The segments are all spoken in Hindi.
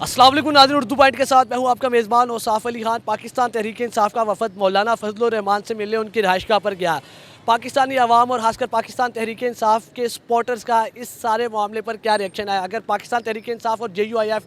अस्सलाम वालेकुम नाज़रीन, उर्दू पॉइंट के साथ मैं हूं आपका मेज़बान औसाफ अली खान। पाकिस्तान तहरीक इंसाफ का वफद मौलाना फजलुर रहमान से मिलने उनकी रिहाइशगाह पर गया। पाकिस्तानी अवाम और खासकर पाकिस्तान तहरीक इंसाफ के सपोर्टर्स का इस सारे मामले पर क्या रिएक्शन है? अगर पाकिस्तान तहरीक इंसाफ और JUIF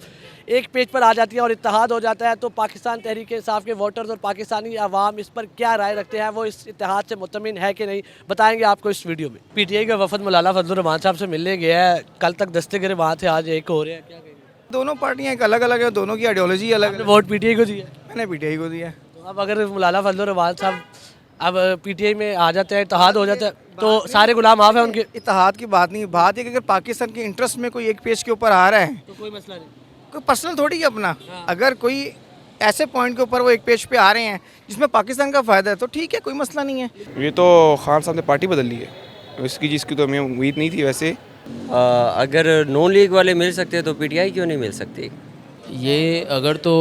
एक पेज पर आ जाती है और इत्तेहाद हो जाता है तो पाकिस्तान तहरीक इंसाफ के वोटर्स और पाकिस्तानी अवाम इस पर क्या राय रखते हैं, वो इस इत्तेहाद से मुतमिन है कि नहीं, बताएंगे आपको इस वीडियो में। PTI का वफद मौलाना फजलुर रहमान साहब से मिलने गया है, कल तक दस्तगिरे वहाँ थे, आज एक हो रहे हैं, क्या कहेंगे? दोनों पार्टियां एक अलग अलग है, दोनों की आइडियोलॉजी अलग आपने है। वोट PTI को दिया? मैंने पीटीआई को दिया है। तो अब अगर मौलाना फजलुर रहमान साहब अब PTI में आ जाते हैं, इत्तेहाद हो जाता है, तो सारे गुलाम माफ है उनके? इत्तेहाद की बात नहीं, बात है कि अगर पाकिस्तान के इंटरेस्ट में कोई एक पेज के ऊपर आ रहा है, तो कोई मसला नहीं। कोई पर्सनल थोड़ी है अपना। अगर कोई ऐसे पॉइंट के ऊपर वो एक पेज पे आ रहे हैं जिसमें पाकिस्तान का फ़ायदा है तो ठीक है, कोई मसला नहीं है। ये तो खान साहब ने पार्टी बदल ली है, इसकी जिसकी तो हमें उम्मीद नहीं थी। वैसे अगर नॉन लीग वाले मिल सकते हैं तो PTI क्यों नहीं मिल सकती? ये अगर तो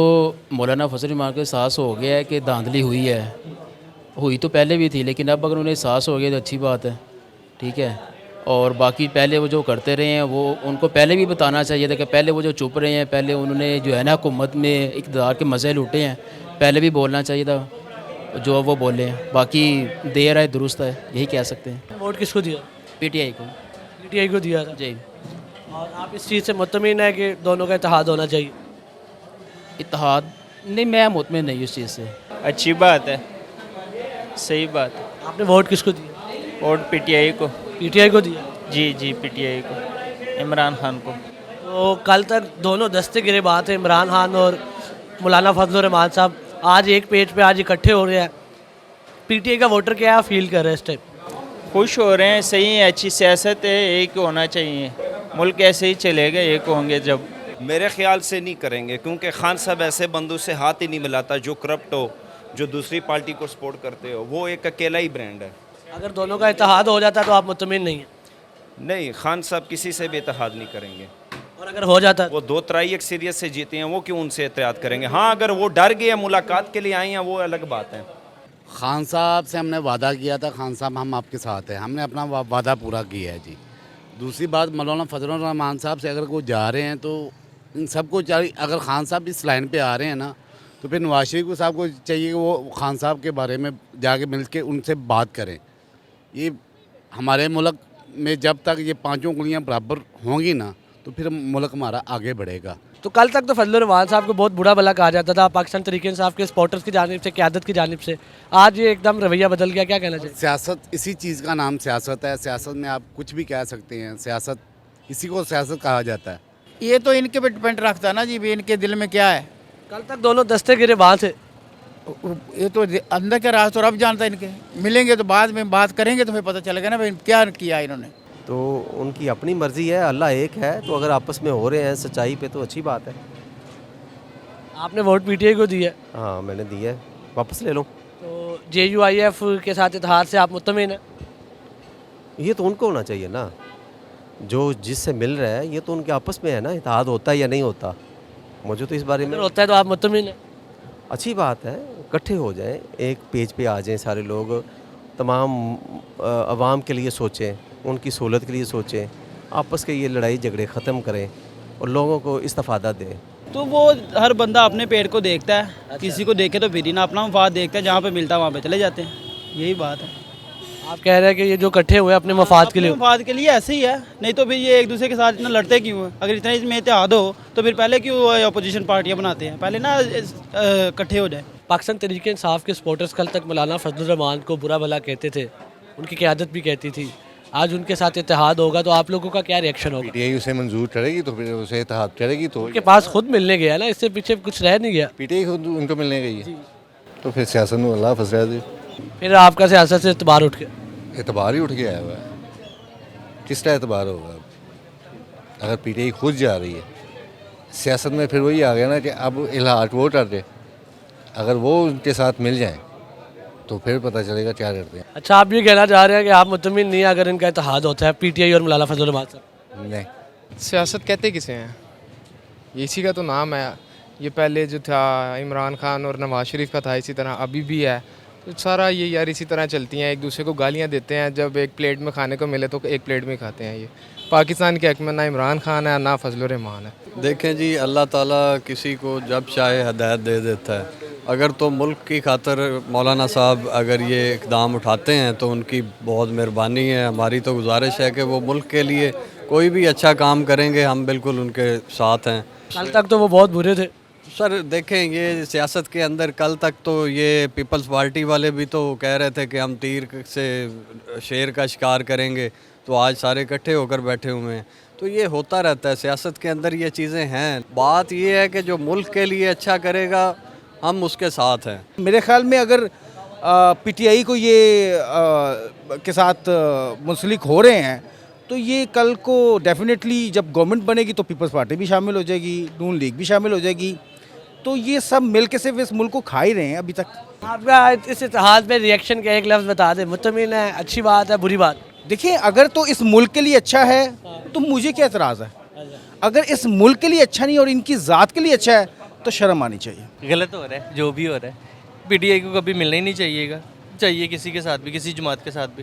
मौलाना फजल रहमान के एहसास हो गया है कि धांधली हुई तो पहले भी थी, लेकिन अब अगर उन्हें एहसास हो गया तो अच्छी बात है, ठीक है। और बाकी पहले वो जो करते रहे हैं वो उनको पहले भी बताना चाहिए था कि पहले वो जो चुप रहे हैं, पहले उन्होंने जो है ना हुकूमत में इक़्तिदार के मज़े लूटे हैं, पहले भी बोलना चाहिए था जो वो बोले हैं। बाकी देर है दुरुस्त है, यही कह सकते हैं। वोट किसको दिया? PTI को। PTI को दिया था। जी। और आप इस चीज़ से मुतमिन है कि दोनों का इत्तेहाद होना चाहिए? इत्तेहाद नहीं, मैं मुतमिन नहीं उस चीज़ से। अच्छी बात है, सही बात है। आपने वोट किसको दिया? वोट PTI को। PTI को दिया? जी PTI को, इमरान खान को। तो कल तक दोनों दस्तगिरे बात है, इमरान खान और मौलाना फजलुर रहमान साहब आज एक पेज पे आज इकट्ठे हो रहे हैं। PTI का वोटर क्या फील कर रहा है इस टाइम? खुश हो रहे हैं, सही है, अच्छी सियासत है, एक होना चाहिए। मुल्क ऐसे ही चलेगा, एक होंगे जब। मेरे ख्याल से नहीं करेंगे, क्योंकि खान साहब ऐसे बंदों से हाथ ही नहीं मिलाता जो करप्ट हो, जो दूसरी पार्टी को सपोर्ट करते हो। वो एक अकेला ही ब्रांड है। अगर दोनों का इत्तेहाद हो जाता है तो आप मुतमिन नहीं हैं? नहीं, खान साहब किसी से भी इत्तेहाद नहीं करेंगे। और अगर हो जाता है? वो 2 अक्सरियत से जीते हैं, वो क्यों उनसे इत्तेहाद करेंगे? हाँ, अगर वो डर गए मुलाकात के लिए आए हैं, वो अलग बात है। खान साहब से हमने वादा किया था, खान साहब हम आपके साथ हैं, हमने अपना वादा पूरा किया है जी। दूसरी बात, मौलाना फजलुर रहमान साहब से अगर कोई जा रहे हैं तो इन सबको चाहिए, अगर खान साहब इस लाइन पे आ रहे हैं ना, तो फिर नवाज शरीफ साहब को चाहिए कि वो खान साहब के बारे में जाके मिल के उनसे बात करें। ये हमारे मुल्क में जब तक ये पांचों उंगलियां बराबर होंगी ना तो फिर मुल्क हमारा आगे बढ़ेगा। तो कल तक तो फजलुर रहमान साहब को बहुत बुरा भला कहा जाता था पाकिस्तान तहरीक इंसाफ के सपोर्टर्स की जानिब से, क़यादत की जानिब से। आज ये एकदम रवैया बदल गया, क्या कहना चाहिए? सियासत, इसी चीज़ का नाम सियासत है। सियासत में आप कुछ भी कह सकते हैं, सियासत, इसी को सियासत कहा जाता है। ये तो इनके पे डिपेंड रखता है ना जी, भी इनके दिल में क्या है। कल तक दोनों दस्तगिरे बात है, ये तो अंदर के राज तो रब जानता है इनके। मिलेंगे तो बाद में बात करेंगे तो फिर पता चलेगा ना भाई क्या किया इन्होंने। तो उनकी अपनी मर्ज़ी है, अल्लाह एक है, तो अगर आपस में हो रहे हैं सच्चाई पे तो अच्छी बात है। आपने वोट PTI को दिया? हाँ, मैंने दिया है, वापस ले लो। तो JUIF के साथ इत्तेहाद से आप मुतमिन हैं? ये तो उनको होना चाहिए ना, जो जिससे मिल रहा है, ये तो उनके आपस में है ना, इत्तेहाद होता है या नहीं होता। मुझे तो इस बारे में अगर होता है तो आप मुतमिन हैं? अच्छी बात है, इकट्ठे हो जाएं, एक पेज पे आ जाएं सारे लोग, तमाम अवाम के लिए सोचें, उनकी सहूलत के लिए सोचें, आपस के ये लड़ाई झगड़े ख़त्म करें और लोगों को इस्तेफादा दें। तो वो हर बंदा अपने पेट को देखता है, किसी को देखे तो फिर ही ना, अपना मफाद देखता है, जहाँ पे मिलता है वहाँ पे चले जाते हैं, यही बात है। आप कह रहे हैं कि ये जो इकट्ठे हुए अपने मफाद के लिए? मफाद के लिए ऐसे ही है, नहीं तो फिर ये एक दूसरे के साथ इतना लड़ते क्यों हैं? अगर इतना इसमें इत्तेहाद हो तो फिर पहले क्यों अपोजिशन पार्टियाँ बनाते हैं? पहले ना इकट्ठे हो जाए। पाकिस्तान तहरीक इंसाफ के सपोर्टर्स कल तक मौलाना फजलुर रहमान को बुरा भला कहते थे, उनकी क़यादत भी कहती थी, आज उनके साथ इत्तेहाद होगा तो आप लोगों का क्या रिएक्शन होगा? PTI उसे मंजूर करेगी तो फिर उसे इत्तेहाद करेगी। तो उनके पास खुद मिलने गया ना, इससे पीछे कुछ रह नहीं गया। PTI खुद उनको मिलने गई है, तो फिर सियासत में अल्लाह फंसा दे। फिर आपका सियासत से एतबार उठ गया? एतबार ही उठ गया है, किसका एतबार होगा? अगर PTI खुद जा रही है सियासत में, फिर वही आ गया ना कि अब इलाहाट वो कर दे, अगर वो उनके साथ मिल जाएं तो फिर पता चलेगा क्या करते हैं। अच्छा, आप ये कहना चाह रहे हैं कि आप मुतमिन नहीं अगर इनका इत्तेहाद होता है PTI और मौलाना फजलुर रहमान साहब? नहीं, सियासत कहते किसे हैं, इसी का तो नाम है। ये पहले जो था इमरान खान और नवाज शरीफ का था, इसी तरह अभी भी है। तो सारा ये यार इसी तरह चलती हैं, एक दूसरे को गालियाँ देते हैं, जब एक प्लेट में खाने को मिले तो एक प्लेट में ही खाते हैं। ये पाकिस्तान के हक में ना इमरान खान है ना फजल रहमान है। देखें जी, अल्लाह ताला किसी को जब चाहे हदायत दे देता है। अगर तो मुल्क की खातर मौलाना साहब अगर ये इक़दाम उठाते हैं तो उनकी बहुत मेहरबानी है। हमारी तो गुजारिश है कि वो मुल्क के लिए कोई भी अच्छा काम करेंगे, हम बिल्कुल उनके साथ हैं। कल तक तो वो बहुत बुरे थे सर देखें, ये सियासत के अंदर कल तक तो ये पीपल्स पार्टी वाले भी तो कह रहे थे कि हम तीर से शेर का शिकार करेंगे, तो आज सारे इकट्ठे होकर बैठे हुए हैं। तो ये होता रहता है सियासत के अंदर, ये चीज़ें हैं। बात ये है कि जो मुल्क के लिए अच्छा करेगा हम उसके साथ हैं। मेरे ख्याल में अगर पीटीआई को ये के साथ मुंसलिक हो रहे हैं तो ये कल को डेफिनेटली जब गवर्नमेंट बनेगी तो पीपल्स पार्टी भी शामिल हो जाएगी, नून लीग भी शामिल हो जाएगी। तो ये सब मिल के सिर्फ इस मुल्क को खा ही रहे हैं अभी तक। आपका इस इतिहाद में रिएक्शन का एक लफ्ज़ बता दें, मुतमिन है, अच्छी बात है, बुरी बात? देखिए, अगर तो इस मुल्क के लिए अच्छा है तो मुझे क्या एतराज़ है। अगर इस मुल्क के लिए अच्छा नहीं और इनकी ज़ात के लिए अच्छा है तो शर्म आनी चाहिए। गलत हो रहा है जो भी हो रहा है। पीटीआई को कभी मिलना ही नहीं चाहिए किसी के साथ भी, किसी जमात के साथ भी।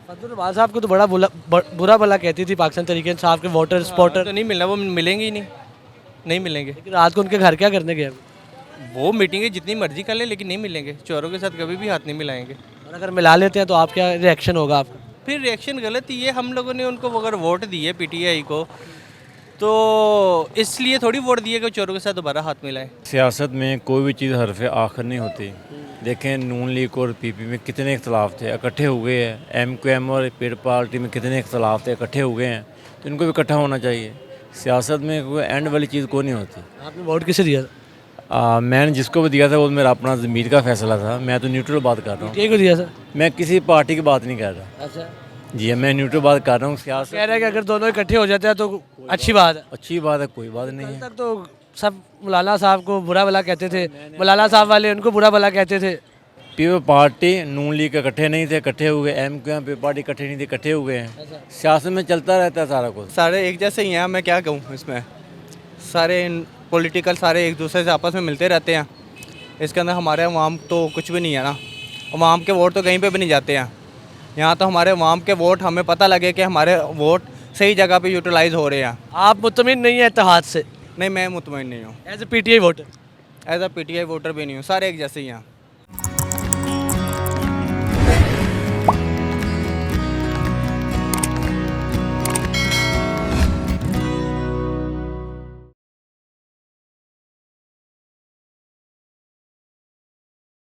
फजल रहमान साहब को तो बड़ा बुरा भला कहती थी पाकिस्तान तहरीक इंसाफ के वोटर स्पॉटर। तो नहीं मिलना, वो मिलेंगे ही नहीं मिलेंगे। लेकिन रात को उनके घर क्या करने गए? वो मीटिंगें जितनी मर्जी कर ले लेकिन नहीं मिलेंगे। चोरों के साथ कभी भी हाथ नहीं मिलाएंगे। और अगर मिला लेते हैं तो आप क्या रिएक्शन होगा आपका? फिर रिएक्शन गलत ही है। हम लोगों ने उनको अगर वोट दिए पीटीआई को तो इसलिए थोड़ी वोट दिए कि चोरों के साथ दोबारा हाथ मिलाएं। सियासत में कोई भी चीज़ हरफ आखिर नहीं होती। देखें, नून लीग और पीपी में कितने इख्तलाफ थे, इकट्ठे हुए हैं। एमक्यूएम और पीपल पार्टी में कितने इख्तलाफ थे, इकट्ठे हुए हैं। तो इनको भी इकट्ठा होना चाहिए। सियासत में कोई एंड वाली चीज़ कोई नहीं होती। आपने वोट किसे दिया? मैंने जिसको भी दिया था वो मेरा अपना ज़मीर का फैसला था। मैं तो न्यूट्रल बात कर रहा हूँ। को दिया सर? मैं किसी पार्टी की बात नहीं कर रहा। अच्छा जी, मैं न्यूट्रल बात कर रहा हूँ। सियासत कह रहे हैं कि अगर दोनों इकट्ठे हो जाते हैं तो अच्छी बात है। अच्छी बात है, कोई बात नहीं कल है। तक तो सब मौलाना साहब को बुरा भला कहते थे, मौलाना साहब वाले उनको बुरा भला कहते थे। पीपल पार्टी नून लीग इकट्ठे नहीं थे, इकट्ठे हुए। एमक्यूएम पीपल पार्टी इकट्ठे नहीं थे, इकट्ठे हुए हैं। सियासत में चलता रहता है सारा कुछ। सारे एक जैसे ही हैं, मैं क्या कहूँ इसमें। सारे पॉलिटिकल सारे एक दूसरे से आपस में मिलते रहते हैं। इसके अंदर हमारे अवाम तो कुछ भी नहीं है ना। अवाम के वोट तो कहीं पे भी नहीं जाते हैं। यहाँ तो हमारे अवाम के वोट हमें पता लगे कि हमारे वोट सही जगह पे यूटिलाइज हो रहे हैं। आप मुतमिन नहीं है इत्तेहाद से? नहीं, मैं मुतमईन नहीं हूँ। As a PTI voter? As a PTI voter भी नहीं हूँ। सारे एक जैसे ही हैं।